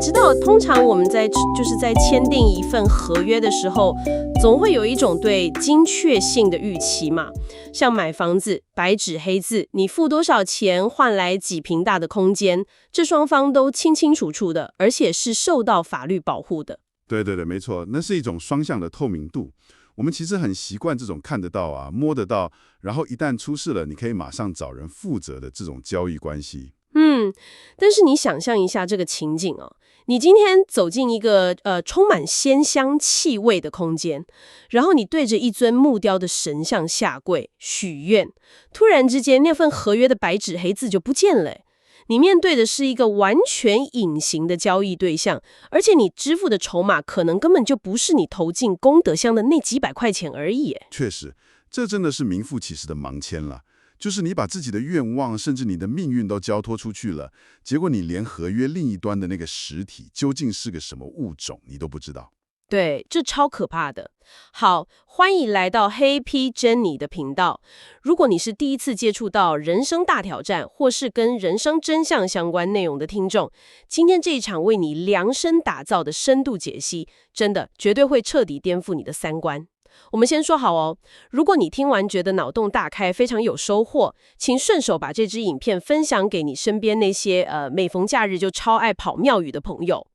知道，通常我们在签订一份合约的时候，总会有一种对精确性的预期嘛。像买房子，白纸黑字，你付多少钱换来几平大的空间，这双方都清清楚楚的，而且是受到法律保护的。对对对，没错，那是一种双向的透明度。我们其实很习惯这种看得到啊、摸得到，然后一旦出事了，你可以马上找人负责的这种交易关系。但是你想象一下这个情景哦，你今天走进一个充满鲜香气味的空间，然后你对着一尊木雕的神像下跪许愿，突然之间那份合约的白纸黑字就不见了。你面对的是一个完全隐形的交易对象，而且你支付的筹码可能根本就不是你投进功德箱的那几百块钱而已。确实，这真的是名副其实的盲签了。就是你把自己的愿望，甚至你的命运都交托出去了，结果你连合约另一端的那个实体究竟是个什么物种，你都不知道。对，这超可怕的。好，欢迎来到黑 P Jenny 的频道。如果你是第一次接触到人生大挑战，或是跟人生真相相关内容的听众，今天这一场为你量身打造的深度解析，真的绝对会彻底颠覆你的三观。我们先说好哦，如果你听完觉得脑洞大开，非常有收获，请顺手把这支影片分享给你身边那些每逢假日就超爱跑庙宇的朋友。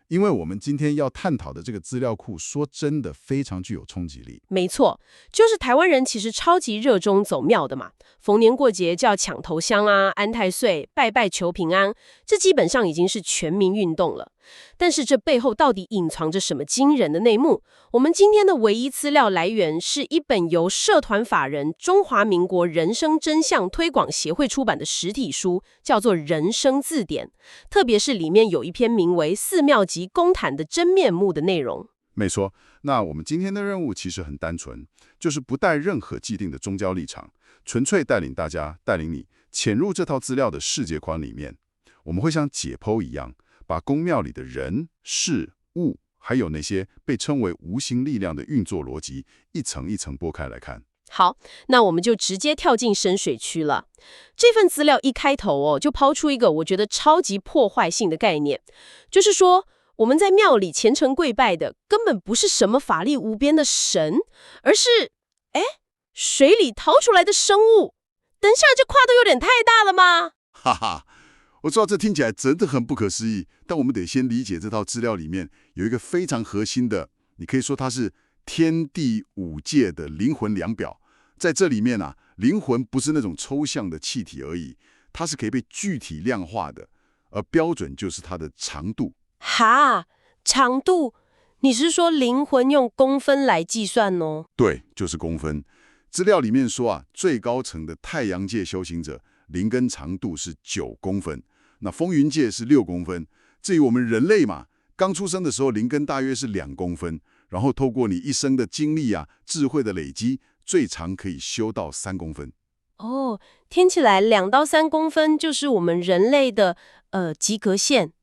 因为我们今天要探讨的这个资料库，说真的非常具有冲击力。没错，就是台湾人其实超级热衷走庙的嘛，逢年过节就要抢头香啊、安太岁、拜拜求平安，这基本上已经是全民运动了。但是这背后到底隐藏着什么惊人的内幕？我们今天的唯一资料来源是一本由社团法人中华民国人生真相推广协会出版的实体书，叫做《人生字典》，特别是里面有一篇名为《寺庙及公坛的真面目》的内容。没错，那我们今天的任务其实很单纯，就是不带任何既定的宗教立场，纯粹带领大家、带领你潜入这套资料的世界观里面。我们会像解剖一样，把宫庙里的人、事、物，还有那些被称为无形力量的运作逻辑，一层一层剥开来看。好，那我们就直接跳进深水区了。这份资料一开头就抛出一个我觉得超级破坏性的概念，就是说我们在庙里虔诚跪拜的根本不是什么法力无边的神，而是水里逃出来的生物。等下这跨度有点太大了吗？哈哈，我知道这听起来真的很不可思议，但我们得先理解这套资料里面有一个非常核心的，你可以说它是天地五界的灵魂量表。在这里面啊，灵魂不是那种抽象的气体而已，它是可以被具体量化的，而标准就是它的长度。哈，长度？你是说灵魂用公分来计算哦？对，就是公分。资料里面说啊，最高层的太阳界修行者灵根长度是9公分，那风云界是6公分。至于我们人类嘛，刚出生的时候灵根大约是2公分，然后透过你一生的经历啊、智慧的累积，最长可以修到3公分。哦，听起来2到3公分就是我们人类的及格线。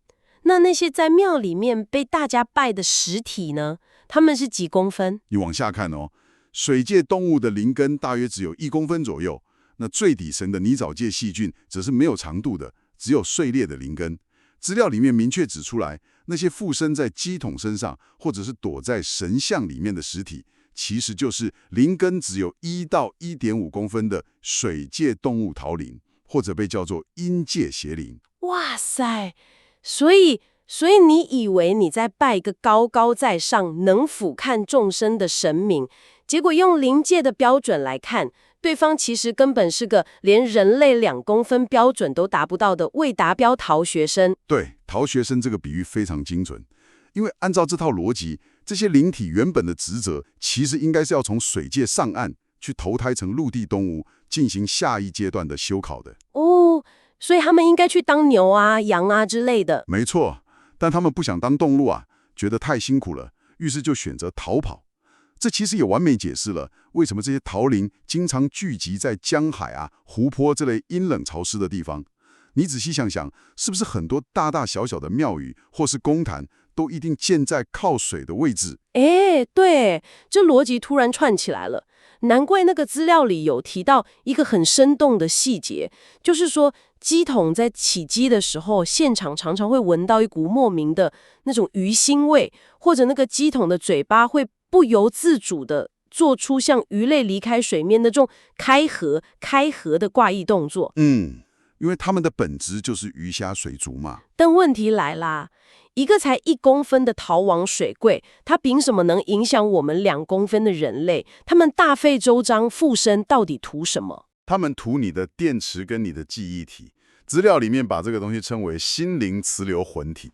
那些在庙里面被大家拜的实体呢？他们是几公分？你往下看哦，水界动物的灵根大约只有1公分左右，那最底层的泥沼界细菌则是没有长度的，只有碎裂的灵根。资料里面明确指出来，那些附身在乩童身上，或者是躲在神像里面的实体，其实就是灵根只有1到1.5公分的水界动物桃灵，或者被叫做阴界邪灵。哇塞！所以你以为你在拜一个高高在上、能俯瞰众生的神明，结果用灵界的标准来看，对方其实根本是个连人类2公分标准都达不到的未达标逃学生。对，逃学生这个比喻非常精准，因为按照这套逻辑，这些灵体原本的职责其实应该是要从水界上岸，去投胎成陆地动物，进行下一阶段的修考的。哦，所以他们应该去当牛啊、羊啊之类的。没错，但他们不想当动物啊，觉得太辛苦了，于是就选择逃跑。这其实也完美解释了为什么这些桃灵经常聚集在江海啊、湖泊这类阴冷潮湿的地方。你仔细想想，是不是很多大大小小的庙宇或是公坛都一定建在靠水的位置。哎，对，这逻辑突然串起来了。难怪那个资料里有提到一个很生动的细节，就是说机桶在起机的时候，现场常常会闻到一股莫名的那种鱼腥味，或者那个机桶的嘴巴会不由自主的做出像鱼类离开水面那种开合的怪异动作。因为它们的本质就是鱼虾水族嘛。但问题来啦，一个才1公分的逃亡水柜，它凭什么能影响我们2公分的人类？他们大费周章附身，到底图什么？他们图你的电池跟你的记忆体。资料里面把这个东西称为心灵磁流混体，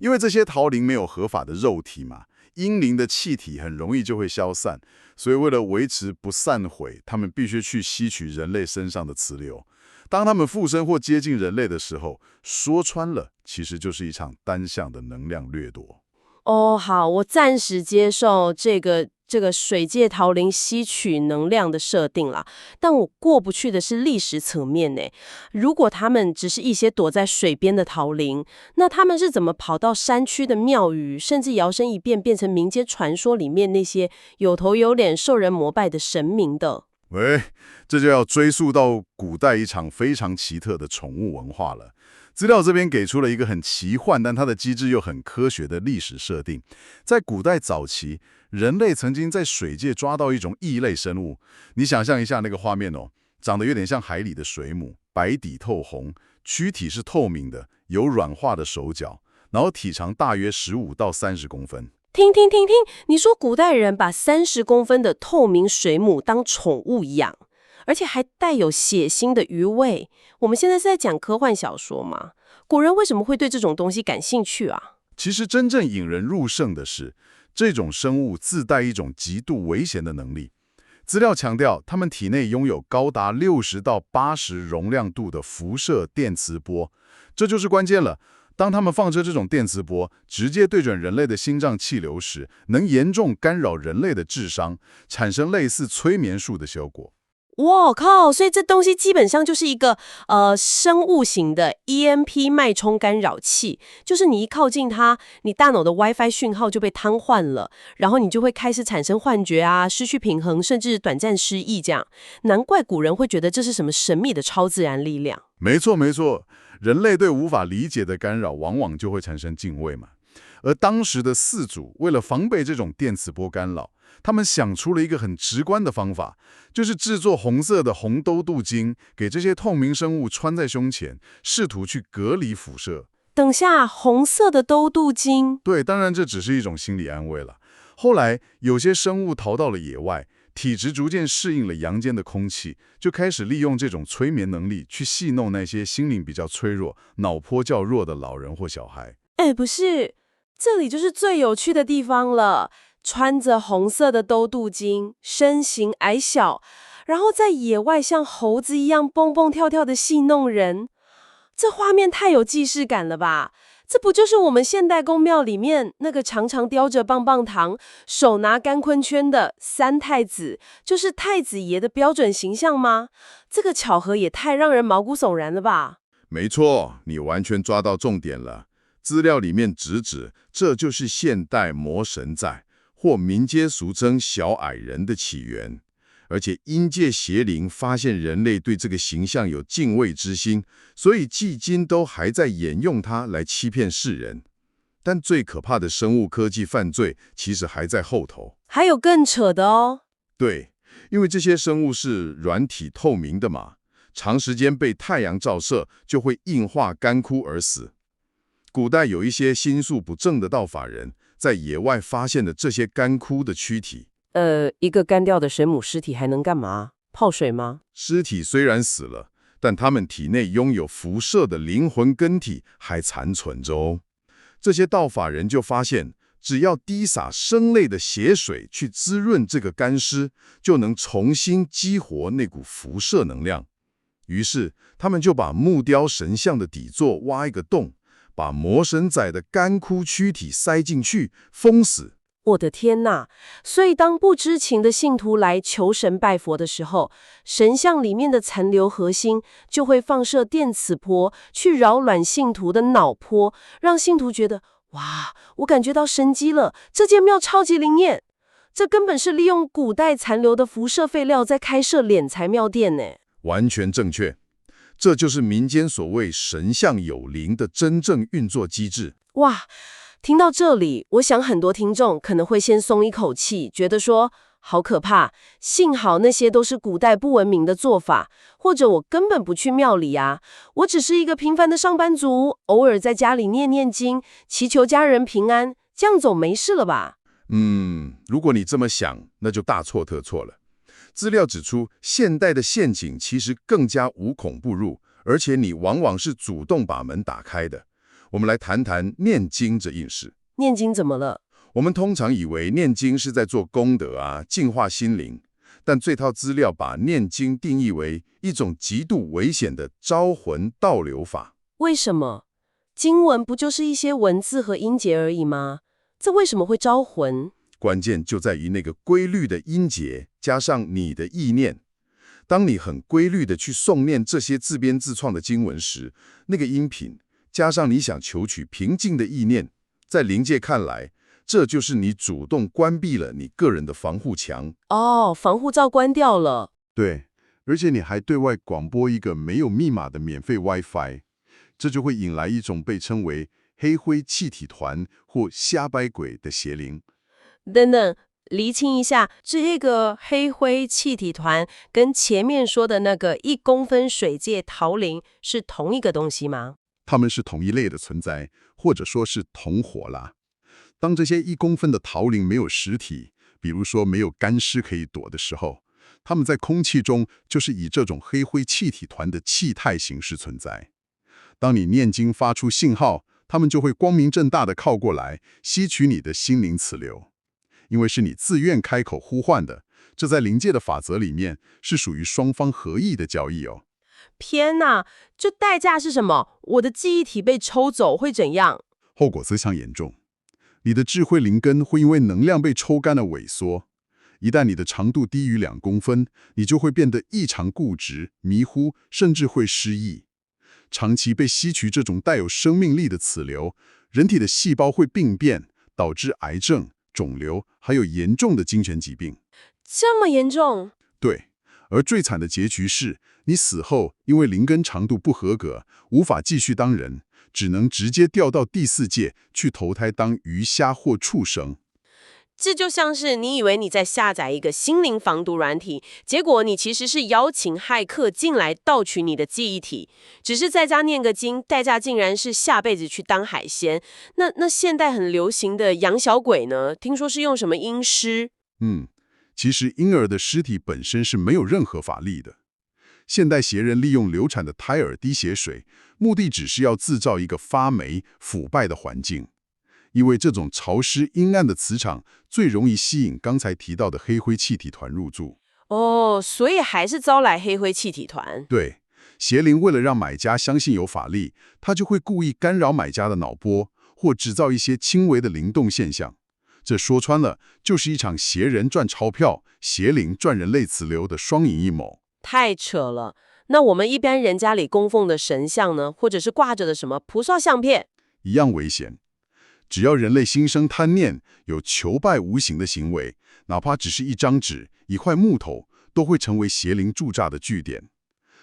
因为这些逃灵没有合法的肉体嘛，阴灵的气体很容易就会消散，所以为了维持不散毁，他们必须去吸取人类身上的磁流。当他们附身或接近人类的时候，说穿了，其实就是一场单向的能量掠夺。哦，好，我暂时接受这个水界逃灵吸取能量的设定啦，但我过不去的是历史层面呢。如果他们只是一些躲在水边的逃灵，那他们是怎么跑到山区的庙宇，甚至摇身一变变成民间传说里面那些有头有脸、受人膜拜的神明的？喂，这就要追溯到古代一场非常奇特的宠物文化了。资料这边给出了一个很奇幻，但它的机制又很科学的历史设定。在古代早期，人类曾经在水界抓到一种异类生物。你想象一下那个画面哦，长得有点像海里的水母，白底透红，躯体是透明的，有软化的手脚，然后体长大约15到30公分。听，你说古代人把30公分的透明水母当宠物养，而且还带有血腥的鱼味。我们现在是在讲科幻小说吗？古人为什么会对这种东西感兴趣啊？其实真正引人入胜的是，这种生物自带一种极度危险的能力。资料强调，它们体内拥有高达60到80容量度的辐射电磁波，这就是关键了。当他们放射这种电磁波直接对准人类的心脏气流时，能严重干扰人类的智商，产生类似催眠术的效果。哇靠！所以这东西基本上就是一个生物型的 EMP 脉冲干扰器，就是你一靠近它，你大脑的 WiFi 讯号就被瘫痪了，然后你就会开始产生幻觉啊，失去平衡，甚至短暂失忆这样。难怪古人会觉得这是什么神秘的超自然力量。没错，人类对无法理解的干扰，往往就会产生敬畏嘛。而当时的饲主为了防备这种电磁波干扰，他们想出了一个很直观的方法，就是制作红色的红兜镀金，给这些透明生物穿在胸前，试图去隔离辐射。等下，红色的兜镀金？对，当然这只是一种心理安慰了。后来有些生物逃到了野外，体质逐渐适应了阳间的空气，就开始利用这种催眠能力去戏弄那些心灵比较脆弱、脑波较弱的老人或小孩。哎，不是，这里就是最有趣的地方了。穿着红色的兜镀金，身形矮小，然后在野外像猴子一样蹦蹦跳跳的戏弄人，这画面太有既视感了吧？这不就是我们现代宫庙里面那个常常叼着棒棒糖、手拿干坤圈的三太子，就是太子爷的标准形象吗？这个巧合也太让人毛骨悚然了吧？没错，你完全抓到重点了。资料里面直指，这就是现代魔神在，或民间俗称小矮人的起源。而且阴界邪灵发现人类对这个形象有敬畏之心，所以至今都还在沿用它来欺骗世人。但最可怕的生物科技犯罪其实还在后头。还有更扯的哦。对，因为这些生物是软体透明的嘛，长时间被太阳照射就会硬化干枯而死。古代有一些心术不正的道法人，在野外发现了这些干枯的躯体。一个干掉的水母尸体还能干嘛？泡水吗？尸体虽然死了，但他们体内拥有辐射的灵魂根体还残存着哦。这些道法人就发现，只要滴洒生类的血水去滋润这个干尸，就能重新激活那股辐射能量。于是，他们就把木雕神像的底座挖一个洞，把魔神仔的干枯躯体塞进去，封死。我的天哪！所以当不知情的信徒来求神拜佛的时候，神像里面的残留核心就会放射电磁波去扰乱信徒的脑波，让信徒觉得哇，我感觉到生机了，这间庙超级灵验，这根本是利用古代残留的辐射废料在开设敛财庙殿呢。完全正确，这就是民间所谓神像有灵的真正运作机制。哇，听到这里，我想很多听众可能会先松一口气，觉得说好可怕，幸好那些都是古代不文明的做法，或者我根本不去庙里啊，我只是一个平凡的上班族，偶尔在家里念念经，祈求家人平安，这样总没事了吧？如果你这么想，那就大错特错了。资料指出，现代的陷阱其实更加无孔不入，而且你往往是主动把门打开的。我们来谈谈念经这件事。念经怎么了？我们通常以为念经是在做功德啊，净化心灵，但这套资料把念经定义为一种极度危险的招魂倒流法。为什么？经文不就是一些文字和音节而已吗？这为什么会招魂？关键就在于那个规律的音节加上你的意念。当你很规律的去诵念这些自编自创的经文时，那个音频加上你想求取平静的意念，在灵界看来，这就是你主动关闭了你个人的防护墙。哦，防护罩关掉了。对，而且你还对外广播一个没有密码的免费 WiFi， 这就会引来一种被称为黑灰气体团或瞎掰鬼的邪灵。等等，厘清一下，这个黑灰气体团跟前面说的那个1公分水界桃灵是同一个东西吗？它们是同一类的存在，或者说是同伙啦。当这些1公分的桃灵没有实体，比如说没有干尸可以躲的时候，它们在空气中就是以这种黑灰气体团的气态形式存在。当你念经发出信号，它们就会光明正大地靠过来，吸取你的心灵磁流。因为是你自愿开口呼唤的，这在灵界的法则里面是属于双方合意的交易哦。天哪，这代价是什么？我的记忆体被抽走会怎样？后果则相严重。你的智慧灵根会因为能量被抽干而萎缩。一旦你的长度低于2公分，你就会变得异常固执、迷糊，甚至会失忆。长期被吸取这种带有生命力的磁流，人体的细胞会病变，导致癌症、肿瘤，还有严重的精神疾病。这么严重？对，而最惨的结局是，你死后因为灵根长度不合格，无法继续当人，只能直接掉到第4界去投胎当鱼虾或畜生。这就像是你以为你在下载一个心灵防毒软体，结果你其实是邀请骇客进来盗取你的记忆体，只是在家念个经，代价竟然是下辈子去当海鲜。那现代很流行的养小鬼呢？听说是用什么阴尸？其实婴儿的尸体本身是没有任何法力的。现代邪人利用流产的胎儿滴血水，目的只是要制造一个发霉、腐败的环境。因为这种潮湿阴暗的磁场最容易吸引刚才提到的黑灰气体团入住。哦，所以还是招来黑灰气体团。对，邪灵为了让买家相信有法力，他就会故意干扰买家的脑波，或制造一些轻微的灵动现象。这说穿了，就是一场邪人赚钞票、邪灵赚人类磁流的双赢阴谋。太扯了。那我们一般人家里供奉的神像呢，或者是挂着的什么菩萨相片，一样危险。只要人类心生贪念，有求拜无形的行为，哪怕只是一张纸、一块木头，都会成为邪灵驻扎的据点。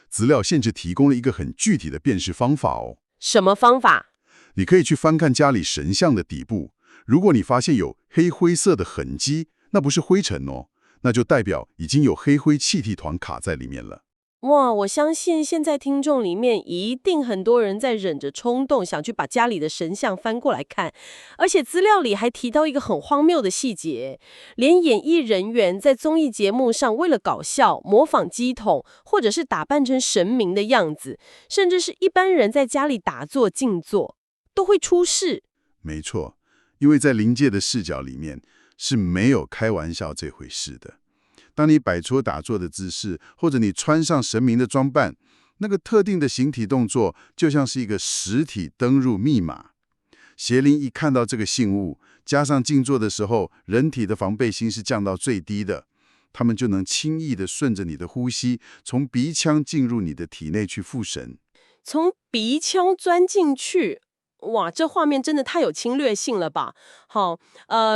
资料甚至提供了一个很具体的辨识方法哦。什么方法？你可以去翻看家里神像的底部，如果你发现有黑灰色的痕迹，那不是灰尘哦，那就代表已经有黑灰气体团卡在里面了。哇，我相信现在听众里面一定很多人在忍着冲动想去把家里的神像翻过来看，而且资料里还提到一个很荒谬的细节，连演艺人员在综艺节目上为了搞笑模仿乩童，或者是打扮成神明的样子，甚至是一般人在家里打坐静坐，都会出事。没错，因为在灵界的视角里面是没有开玩笑这回事的。当你摆出打坐的姿势，或者你穿上神明的装扮，那个特定的形体动作就像是一个实体登入密码。邪灵一看到这个信物，加上静坐的时候，人体的防备心是降到最低的，他们就能轻易地顺着你的呼吸，从鼻腔进入你的体内去附身。从鼻腔钻进去？哇，这画面真的太有侵略性了吧？好，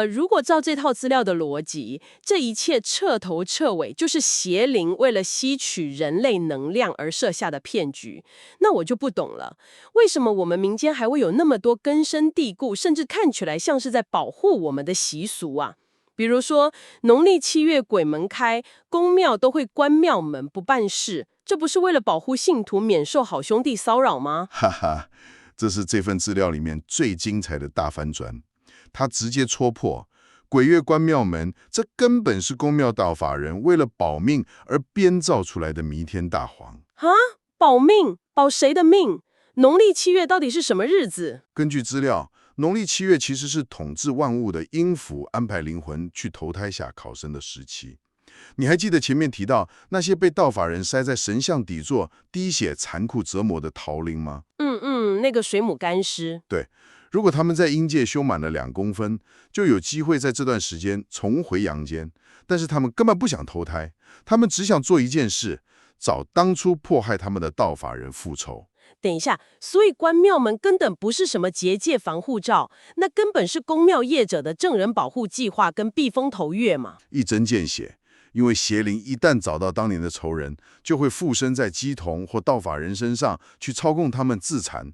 如果照这套资料的逻辑，这一切彻头彻尾就是邪灵为了吸取人类能量而设下的骗局，那我就不懂了，为什么我们民间还会有那么多根深蒂固，甚至看起来像是在保护我们的习俗啊？比如说，农历7月鬼门开，宫庙都会关庙门不办事，这不是为了保护信徒免受好兄弟骚扰吗？哈哈，这是这份资料里面最精彩的大翻转。他直接戳破鬼月关庙门，这根本是宫庙道法人为了保命而编造出来的弥天大谎。啊，保命？保谁的命？农历7月到底是什么日子？根据资料，农历7月其实是统治万物的阴府安排灵魂去投胎下考生的时期。你还记得前面提到那些被道法人塞在神像底座、滴血残酷折磨的逃灵吗？那个水母干尸。对，如果他们在阴界修满了2公分，就有机会在这段时间重回阳间。但是他们根本不想投胎，他们只想做一件事，找当初迫害他们的道法人复仇。等一下，所以关庙门根本不是什么结界防护罩，那根本是宫庙业者的证人保护计划跟避风头月嘛。一针见血，因为邪灵一旦找到当年的仇人，就会附身在乩童或道法人身上，去操控他们自残。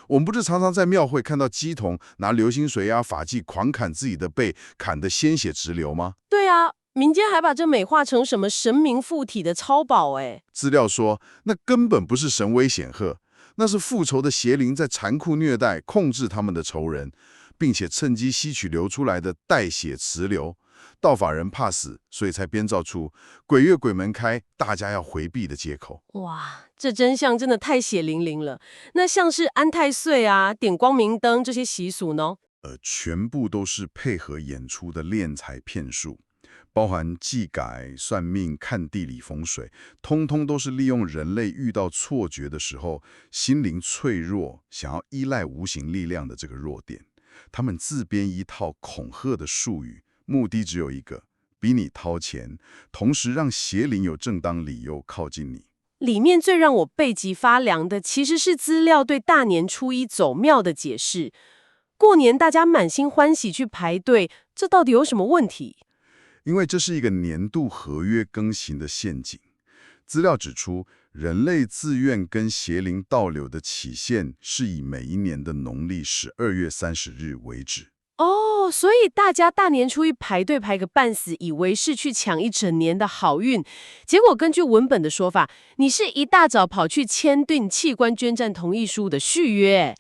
我们不是常常在庙会看到乩童拿流星水啊、法器狂砍自己的背，砍得鲜血直流吗？对啊，民间还把这美化成什么神明附体的超宝哎。资料说，那根本不是神威显赫，那是复仇的邪灵在残酷虐待、控制他们的仇人，并且趁机吸取流出来的带血磁流。道法人怕死，所以才编造出鬼月鬼门开，大家要回避的借口。哇，这真相真的太血淋淋了。那像是安太岁啊、点光明灯这些习俗呢？全部都是配合演出的敛财骗术，包含祭改、算命、看地理风水，通通都是利用人类遇到错觉的时候，心灵脆弱，想要依赖无形力量的这个弱点。他们自编一套恐吓的术语，目的只有一个，逼你掏钱，同时让邪灵有正当理由靠近你。里面最让我背脊发凉的，其实是资料对大年初一走庙的解释。过年大家满心欢喜去排队，这到底有什么问题？因为这是一个年度合约更新的陷阱。资料指出，人类自愿跟邪灵倒流的期限是以每一年的农历12月30日为止。哦，所以大家大年初一排队排个半死，以为是去抢一整年的好运，结果根据文本的说法，你是一大早跑去签订器官捐赠同意书的续约，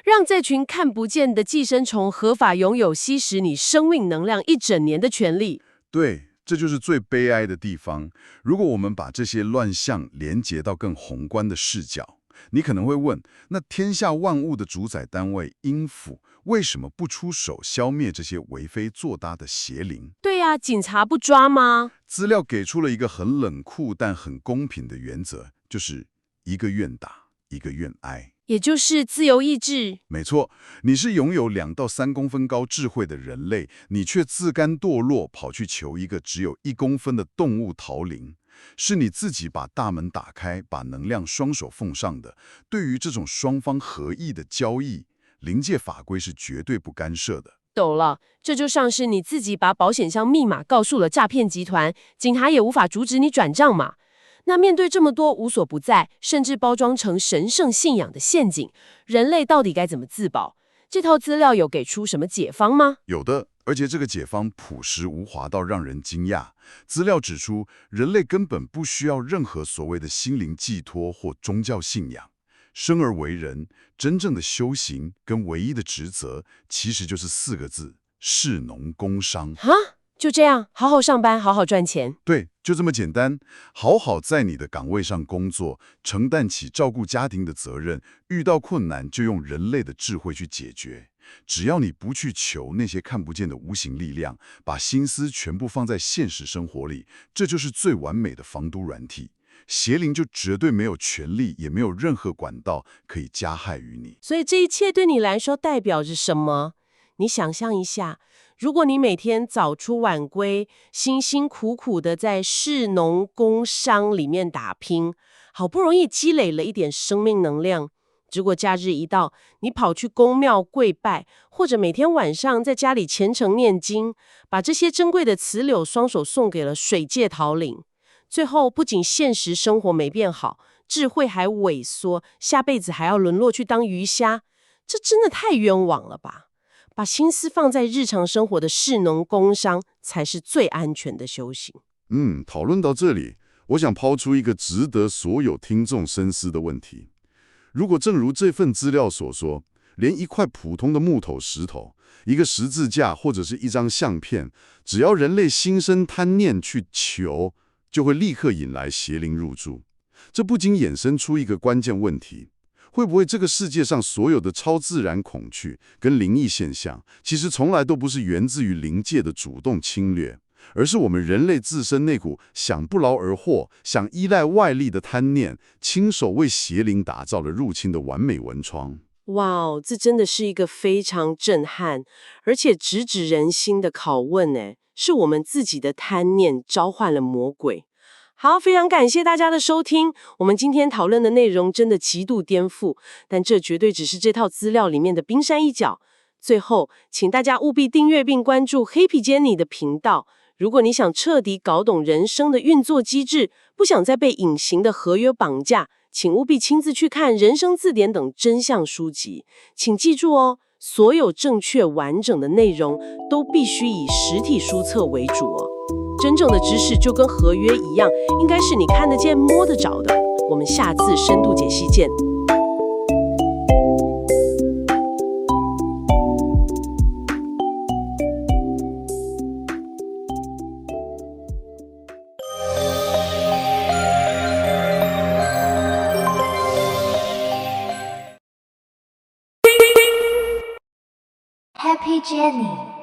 让这群看不见的寄生虫合法拥有吸食你生命能量一整年的权利。对，这就是最悲哀的地方。如果我们把这些乱象连结到更宏观的视角，你可能会问，那天下万物的主宰单位阴府为什么不出手消灭这些为非作歹的邪灵？对呀，警察不抓吗？资料给出了一个很冷酷但很公平的原则，就是一个愿打，一个愿挨。也就是自由意志。没错，你是拥有2到3公分高智慧的人类，你却自甘堕落，跑去求一个只有1公分的动物逃灵。是你自己把大门打开，把能量双手奉上的。对于这种双方合意的交易，灵界法规是绝对不干涉的。懂了，这就像是你自己把保险箱密码告诉了诈骗集团，警察也无法阻止你转账嘛。那面对这么多无所不在，甚至包装成神圣信仰的陷阱，人类到底该怎么自保？这套资料有给出什么解方吗？有的，而且这个解方朴实无华到让人惊讶。资料指出，人类根本不需要任何所谓的心灵寄托或宗教信仰。生而为人，真正的修行跟唯一的职责，其实就是4个字：士农工商。哈，就这样，好好上班，好好赚钱。对，就这么简单。好好在你的岗位上工作，承担起照顾家庭的责任，遇到困难就用人类的智慧去解决。只要你不去求那些看不见的无形力量，把心思全部放在现实生活里，这就是最完美的防毒软体。邪灵就绝对没有权利，也没有任何管道可以加害于你。所以这一切对你来说代表着什么？你想象一下，如果你每天早出晚归，辛辛苦苦的在士农工商里面打拼，好不容易积累了一点生命能量，结果假日一到，你跑去宫庙跪拜，或者每天晚上在家里虔诚念经，把这些珍贵的磁柳双手送给了水界桃领。最后不仅现实生活没变好，智慧还萎缩，下辈子还要沦落去当鱼虾，这真的太冤枉了吧？把心思放在日常生活的士农工商，才是最安全的修行。讨论到这里，我想抛出一个值得所有听众深思的问题。如果正如这份资料所说，连一块普通的木头、石头，一个十字架或者是一张相片，只要人类心生贪念去求，就会立刻引来邪灵入住。这不仅衍生出一个关键问题，会不会这个世界上所有的超自然恐惧跟灵异现象，其实从来都不是源自于灵界的主动侵略，而是我们人类自身那股想不劳而获、想依赖外力的贪念，亲手为邪灵打造了入侵的完美文窗。哇哦，这真的是一个非常震撼，而且直指人心的拷问呢，是我们自己的贪念召唤了魔鬼。好，非常感谢大家的收听。我们今天讨论的内容真的极度颠覆，但这绝对只是这套资料里面的冰山一角。最后，请大家务必订阅并关注 Happy Jenny 的频道。如果你想彻底搞懂人生的运作机制，不想再被隐形的合约绑架，请务必亲自去看《人生字典》等真相书籍。请记住哦，所有正确完整的内容都必须以实体书册为主哦。真正的知识就跟合约一样，应该是你看得见、摸得着的。我们下次深度解析见。Happy Jenny